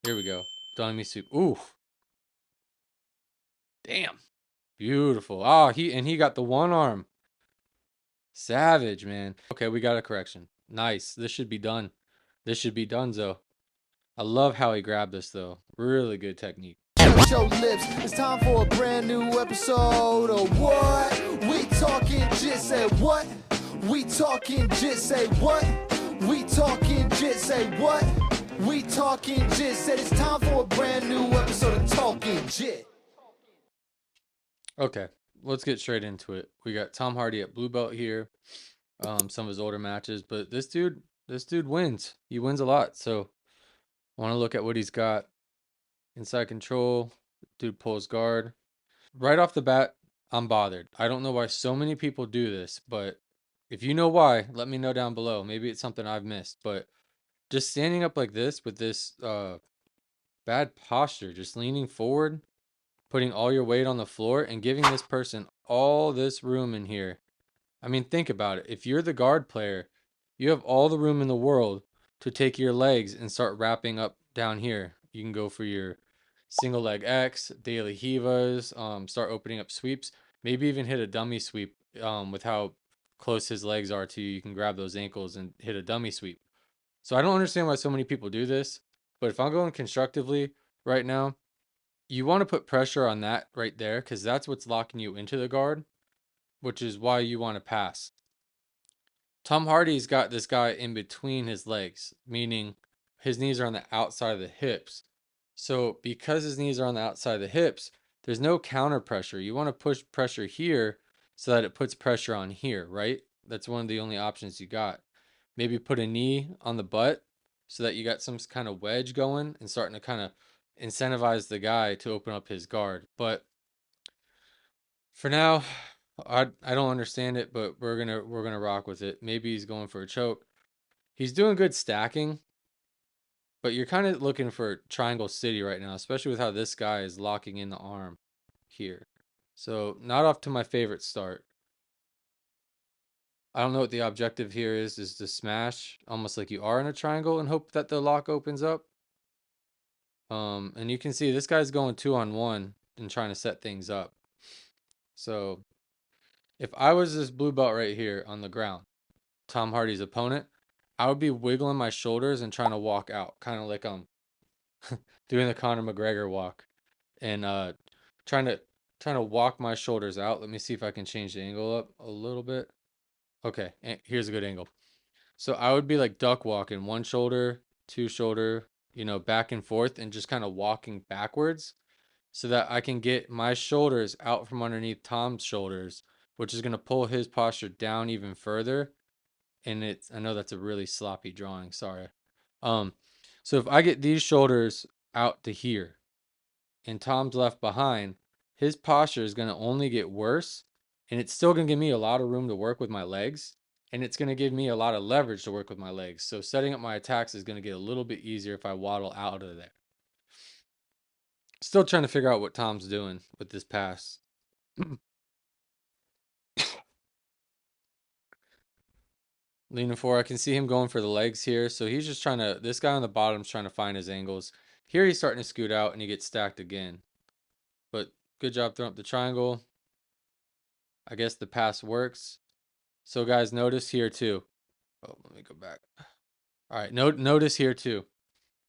Here we go. Dummy sweep. Ooh, damn. Beautiful. Oh, he got the one arm. Savage, man. Okay, we got a correction. Nice. This should be done. This should be done, Zo. I love how he grabbed this, though. Really good technique. Your lips. It's time for a brand new episode of what? We talking jit, say what? We talking jit, say what? We talking jit, say what? We talking jit, said it's time for a brand new episode of Talking Jit. Okay, let's get straight into it. We got Tom Hardy at blue belt here. Some of his older matches, but this dude wins. He wins a lot. So I want to look at what he's got. Inside control. Dude pulls guard. Right off the bat, I'm bothered. I don't know why so many people do this, but if you know why, let me know down below. Maybe it's something I've missed, but just standing up like this with this bad posture, just leaning forward, putting all your weight on the floor and giving this person all this room in here. I mean, think about it. If you're the guard player, you have all the room in the world to take your legs and start wrapping up down here. You can go for your single leg X, daily Hivas, start opening up sweeps, maybe even hit a dummy sweep with how close his legs are to you. You can grab those ankles and hit a dummy sweep. So I don't understand why so many people do this, but if I'm going constructively right now, you want to put pressure on that right there because that's what's locking you into the guard, which is why you want to pass. Tom Hardy's got this guy in between his legs, meaning his knees are on the outside of the hips. So because his knees are on the outside of the hips, there's no counter pressure. You want to push pressure here so that it puts pressure on here, right? That's one of the only options you got. Maybe put a knee on the butt so that you got some kind of wedge going and starting to kind of incentivize the guy to open up his guard. But for now, I don't understand it, but we're gonna rock with it. Maybe he's going for a choke. He's doing good stacking, but you're kind of looking for Triangle City right now, especially with how this guy is locking in the arm here. So not off to my favorite start. I don't know what the objective here is to smash almost like you are in a triangle and hope that the lock opens up. And you can see this guy's going 2-on-1 and trying to set things up. So if I was this blue belt right here on the ground, Tom Hardy's opponent, I would be wiggling my shoulders and trying to walk out, kind of like I'm doing the Conor McGregor walk and trying to walk my shoulders out. Let me see if I can change the angle up a little bit. Okay, here's a good angle. So I would be like duck walking, one shoulder, two shoulder, back and forth and just kind of walking backwards so that I can get my shoulders out from underneath Tom's shoulders, which is going to pull his posture down even further. And I know that's a really sloppy drawing, sorry. Um so if I get these shoulders out to here and Tom's left behind, his posture is going to only get worse and it's still going to give me a lot of room to work with my legs and it's going to give me a lot of leverage to work with my legs. So setting up my attacks is going to get a little bit easier if I waddle out of there. Still trying to figure out what Tom's doing with this pass. Leaning forward, I can see him going for the legs here. So he's just trying to, this guy on the bottom's trying to find his angles. Here he's starting to scoot out and he gets stacked again. But good job throwing up the triangle. I guess the pass works. So guys, notice here too. Oh, let me go back. All right, notice here too.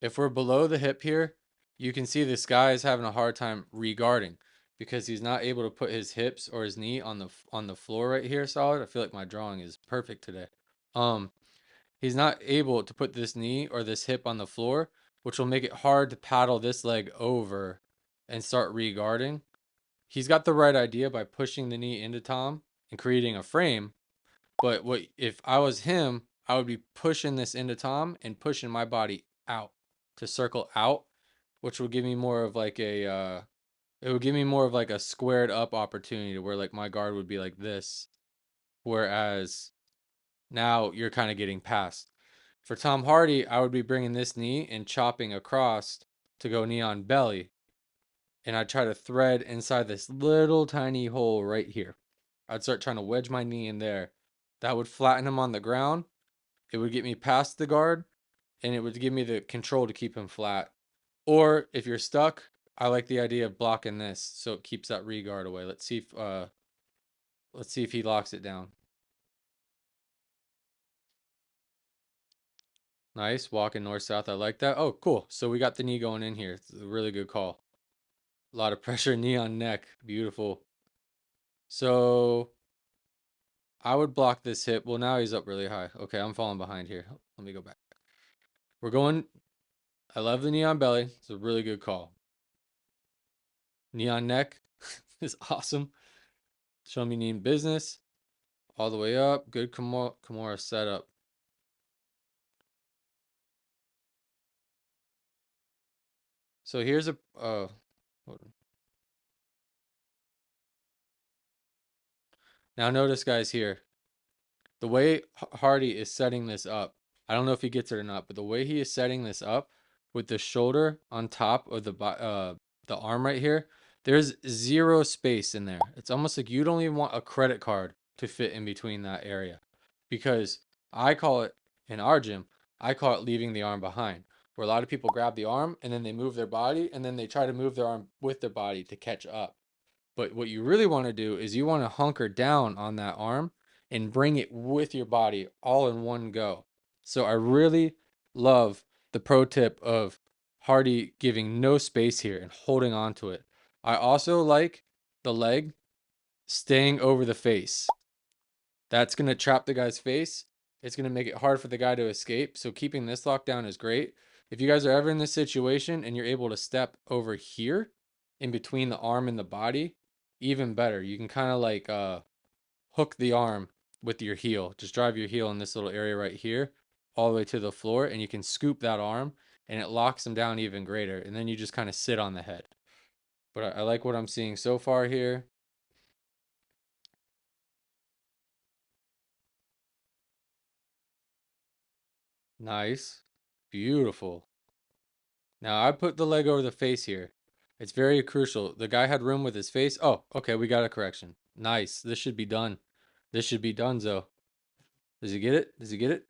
If we're below the hip here, you can see this guy is having a hard time regarding because he's not able to put his hips or his knee on the floor right here solid. I feel like my drawing is perfect today. He's not able to put this knee or this hip on the floor, which will make it hard to paddle this leg over and start regarding. He's got the right idea by pushing the knee into Tom and creating a frame. But if I was him, I would be pushing this into Tom and pushing my body out to circle out, which would give me more of like a it would give me more of like a squared up opportunity to where like my guard would be like this, whereas now you're kind of getting past. For Tom Hardy, I would be bringing this knee and chopping across to go knee on belly, and I'd try to thread inside this little tiny hole right here. I'd start trying to wedge my knee in there. That would flatten him on the ground. It would get me past the guard, and it would give me the control to keep him flat. Or if you're stuck, I like the idea of blocking this so it keeps that re-guard away. Let's see if he locks it down. Nice. Walking north south. I like that. Oh, cool. So we got the knee going in here. It's a really good call. A lot of pressure, knee on neck. Beautiful. So I would block this hip. Well, now he's up really high. Okay, I'm falling behind here. Let me go back. We're going. I love the knee on belly. It's a really good call. Knee on neck is awesome. Show me knee in business. All the way up. Good Kimura setup. So here's a now notice guys here. The way Hardy is setting this up, I don't know if he gets it or not, but the way he is setting this up with the shoulder on top of the arm right here, there's zero space in there. It's almost like you don't even want a credit card to fit in between that area. Because I call it in our gym, I call it leaving the arm behind. Where a lot of people grab the arm and then they move their body and then they try to move their arm with their body to catch up. But what you really want to do is you want to hunker down on that arm and bring it with your body all in one go. So I really love the pro tip of Hardy giving no space here and holding on to it. I also like the leg staying over the face. That's going to trap the guy's face. It's going to make it hard for the guy to escape. So keeping this lockdown is great. If you guys are ever in this situation and you're able to step over here in between the arm and the body, even better. You can kind of like hook the arm with your heel. Just drive your heel in this little area right here all the way to the floor, and you can scoop that arm and it locks them down even greater. And then you just kind of sit on the head. But I like what I'm seeing so far here. Nice. Beautiful. Now I put the leg over the face here. It's very crucial. The guy had room with his face. Oh, okay, we got a correction. Nice. This should be done. This should be done, Zo. Does he get it? Does he get it?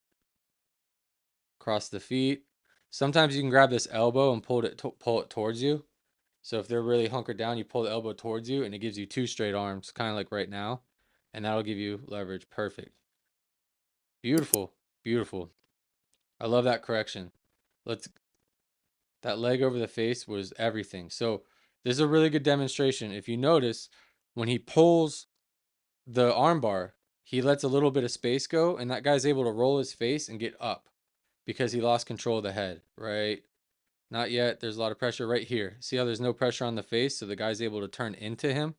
Cross the feet. Sometimes you can grab this elbow and pull it towards you. So if they're really hunkered down, you pull the elbow towards you and it gives you two straight arms, kind of like right now. And that'll give you leverage. Perfect. Beautiful. Beautiful. I love that correction. Let's That leg over the face was everything. So this is a really good demonstration. If you notice, when he pulls the armbar, he lets a little bit of space go, and that guy's able to roll his face and get up because he lost control of the head, right? Not yet. There's a lot of pressure right here. See how there's no pressure on the face, so the guy's able to turn into him?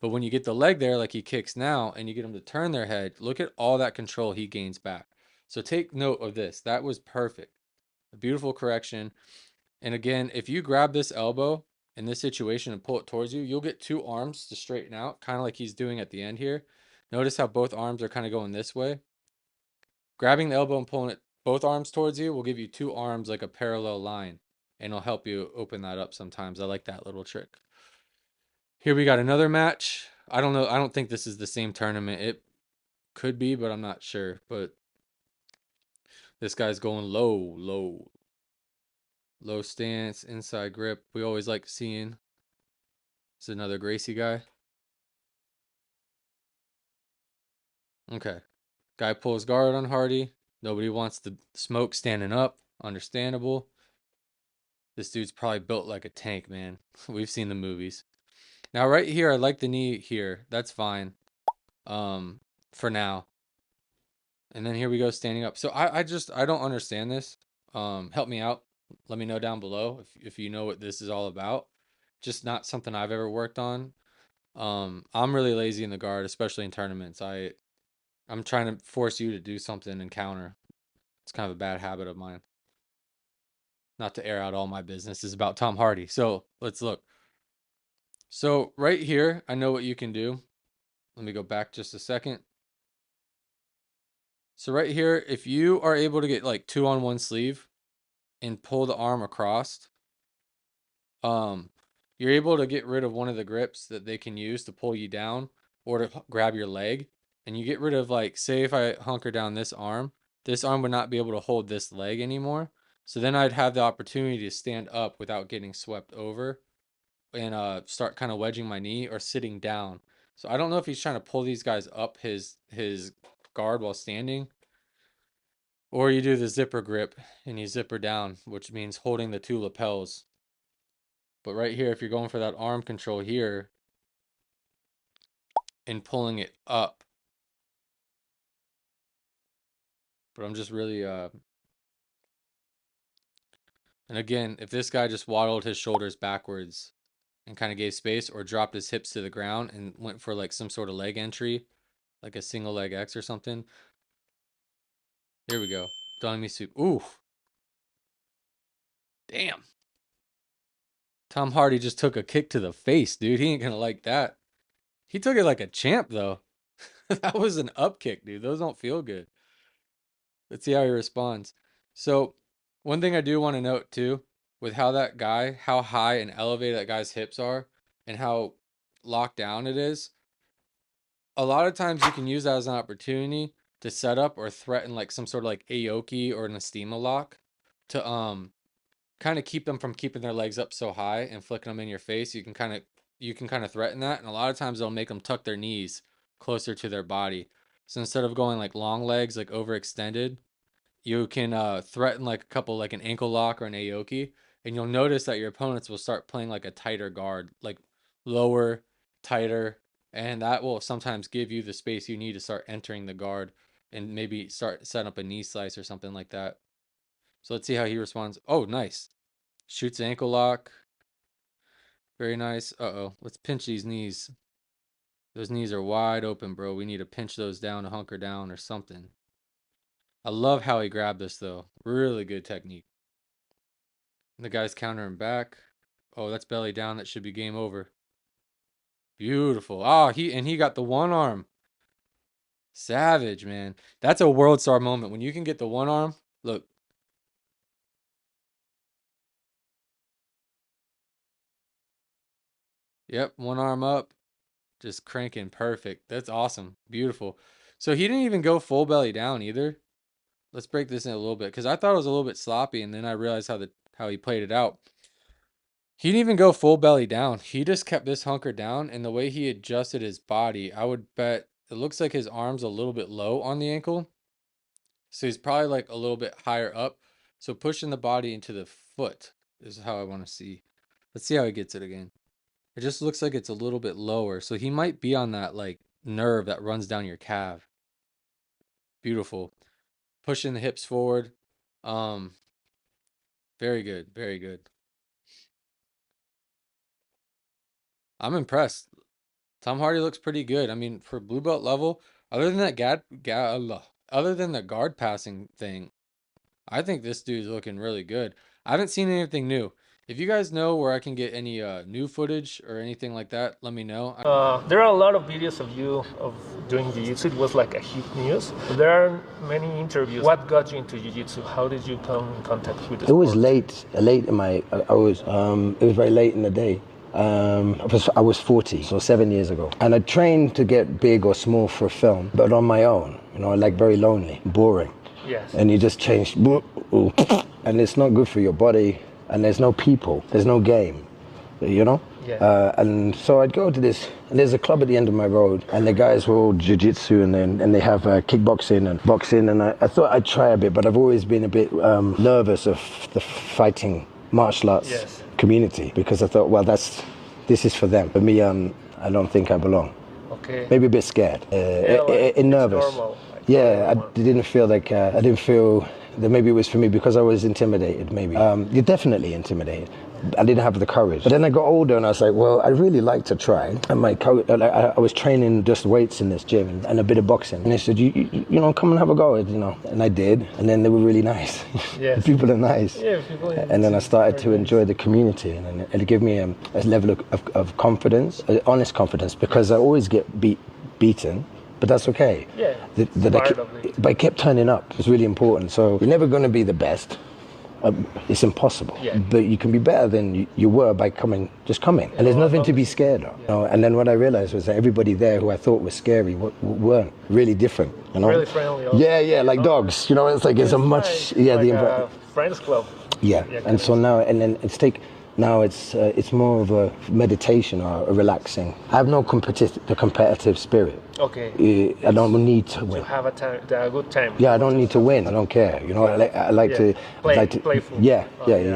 But when you get the leg there, like he kicks now, and you get him to turn their head, look at all that control he gains back. So take note of this. That was perfect. A beautiful correction. And again, if you grab this elbow in this situation and pull it towards you, you'll get two arms to straighten out, kind of like he's doing at the end here. Notice how both arms are kind of going this way. Grabbing the elbow and pulling it both arms towards you will give you two arms like a parallel line, and it'll help you open that up sometimes. I like that little trick. Here we got another match. I don't know. I don't think this is the same tournament. It could be, but I'm not sure. But this guy's going low stance, inside grip. We always like seeing. It's another Gracie guy. Okay. Guy pulls guard on Hardy. Nobody wants the smoke standing up. Understandable. This dude's probably built like a tank, man. We've seen the movies. Now, right here, I like the knee here. That's fine. For now. And then here we go standing up. So I don't understand this. Help me out. Let me know down below if you know what this is all about. Just not something I've ever worked on. I'm really lazy in the guard, especially in tournaments. I'm trying to force you to do something and counter. It's kind of a bad habit of mine. Not to air out all my business is about Tom Hardy. So let's look. So right here, I know what you can do. Let me go back just a second. So right here, if you are able to get like two on one sleeve and pull the arm across, you're able to get rid of one of the grips that they can use to pull you down or to grab your leg. And you get rid of, like, say if I hunker down this arm would not be able to hold this leg anymore. So then I'd have the opportunity to stand up without getting swept over and start kind of wedging my knee or sitting down. So I don't know if he's trying to pull these guys up his guard while standing, or you do the zipper grip and you zipper down, which means holding the two lapels. But right here, if you're going for that arm control here and pulling it up, but I'm just really and again, if this guy just waddled his shoulders backwards and kind of gave space or dropped his hips to the ground and went for like some sort of leg entry, like a single leg X or something. Here we go. Donami soup. Ooh. Damn. Tom Hardy just took a kick to the face, dude. He ain't gonna like that. He took it like a champ, though. That was an up kick, dude. Those don't feel good. Let's see how he responds. So, one thing I do want to note, too, with how that guy, how high and elevated that guy's hips are, and how locked down it is, a lot of times you can use that as an opportunity to set up or threaten like some sort of like Aoki or an Estima lock to kind of keep them from keeping their legs up so high and flicking them in your face. You can kind of threaten that, and a lot of times it'll make them tuck their knees closer to their body. So instead of going like long legs, like overextended, you can threaten like a couple, like an ankle lock or an Aoki, and you'll notice that your opponents will start playing like a tighter guard, like lower, tighter, and that will sometimes give you the space you need to start entering the guard and maybe start setting up a knee slice or something like that. So let's see how he responds. Oh, nice. Shoots ankle lock. Very nice. Uh-oh. Let's pinch these knees. Those knees are wide open, bro. We need to pinch those down to hunker down or something. I love how he grabbed this, though. Really good technique. The guy's countering back. Oh, that's belly down. That should be game over. Beautiful. Ah, he got the one arm. Savage, man. That's a world star moment. When you can get the one arm, look. Yep, one arm up. Just cranking perfect. That's awesome. Beautiful. So he didn't even go full belly down either. Let's break this in a little bit because I thought it was a little bit sloppy, and then I realized how he played it out. He didn't even go full belly down. He just kept this hunker down, and the way he adjusted his body, I would bet it looks like his arm's a little bit low on the ankle. So he's probably like a little bit higher up. So pushing the body into the foot is how I want to see. Let's see how he gets it again. It just looks like it's a little bit lower. So he might be on that like nerve that runs down your calf. Beautiful. Pushing the hips forward. Very good. Very good. I'm impressed. Tom Hardy looks pretty good. I mean, for blue belt level, other than that other than the guard passing thing, I think this dude's looking really good. I haven't seen anything new. If you guys know where I can get any new footage or anything like that, let me know. There are a lot of videos of you of doing jiu-jitsu. It was like a huge news. There are many interviews. What got you into jiu-jitsu? How did you come in contact with the sport? It was late in my. I was. It was very late in the day. I was 40, so 7 years ago, and I trained to get big or small for a film, but on my own. You know, like very lonely, boring. Yes. And you just change, and it's not good for your body. And there's no people, there's no game, you know? Yeah. And so I'd go to this, and there's a club at the end of my road, and the guys were all jiu-jitsu, and they have kickboxing and boxing, and I thought I'd try a bit, but I've always been a bit nervous of the fighting martial arts community, because I thought, well, this is for them. For me, I don't think I belong. Okay. Maybe a bit scared, nervous. Normal, like yeah, I didn't feel that maybe it was for me because I was intimidated, maybe. You're definitely intimidated. I didn't have the courage. But then I got older and I was like, well, I really like to try. And I was training just weights in this gym and a bit of boxing. And they said, you know, come and have a go, you know. And I did. And then they were really nice. Yes. The people are nice. Yeah, people are and then I started to enjoy the community. And it gave me a level of confidence, honest confidence, because I always get beaten. But that's okay. Yeah, But I kept turning up. It's really important. So you're never going to be the best, it's impossible. Yeah. But you can be better than you were by just coming. And there's nothing to be scared of. You know? And then what I realized was that everybody there who I thought was scary weren't really different. You know? Really friendly. Also. Yeah, like dogs. You know, it's like it's a much like a friends club. Yeah, and so now now it's more of a meditation or a relaxing. I have no competitive spirit. Okay. I don't need to win. To have a good time. Yeah, I don't need to win. I don't care. You know, I like to playful. Yeah.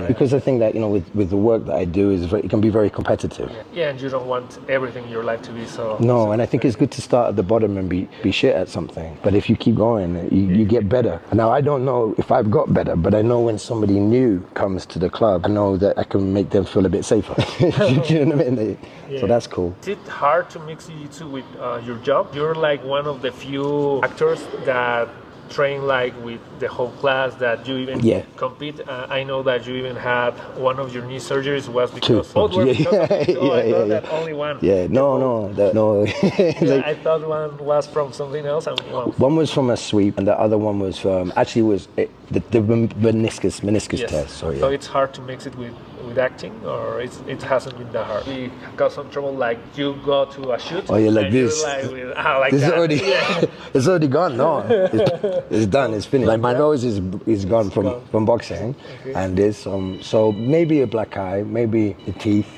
Because I think that with the work that I do it can be very competitive. Yeah, and you don't want everything in your life to be so. No, and I think it's good to start at the bottom and be shit at something. But if you keep going, you get better. Now I don't know if I've got better, but I know when somebody new comes to the club, I know that I can make them feel a bit safer. You know what I mean? So that's cool. Is it hard to mix jiu-jitsu with your job? You're like one of the few actors that train like with the whole class, that you even compete. I know that you even had one of your knee surgeries was because both were because of it. So I thought that only one. Yeah, no. I thought one was from something else. And one was from a sweep, and the other one was from the meniscus test. Sorry. So it's hard to mix it with acting, or it hasn't been that hard. We got some trouble, like you go to a shoot. Oh, you're like this. You're like this that. is already, it's already gone. No, it's done. It's finished. Like my nose is gone from boxing, and there's so maybe a black eye, maybe the teeth.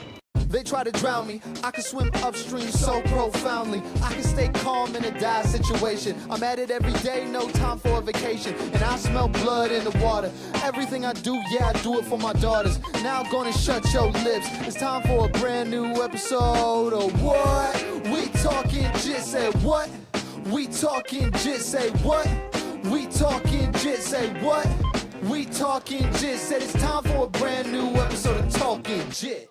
They try to drown me, I can swim upstream so profoundly. I can stay calm in a dire situation. I'm at it every day, no time for a vacation. And I smell blood in the water. Everything I do, I do it for my daughters. Now I'm gonna shut your lips. It's time for a brand new episode of What? We talking jit, say what? We talking jit, say what? We talking jit, say what? We talking jit, said it's time for a brand new episode of Talking Jit.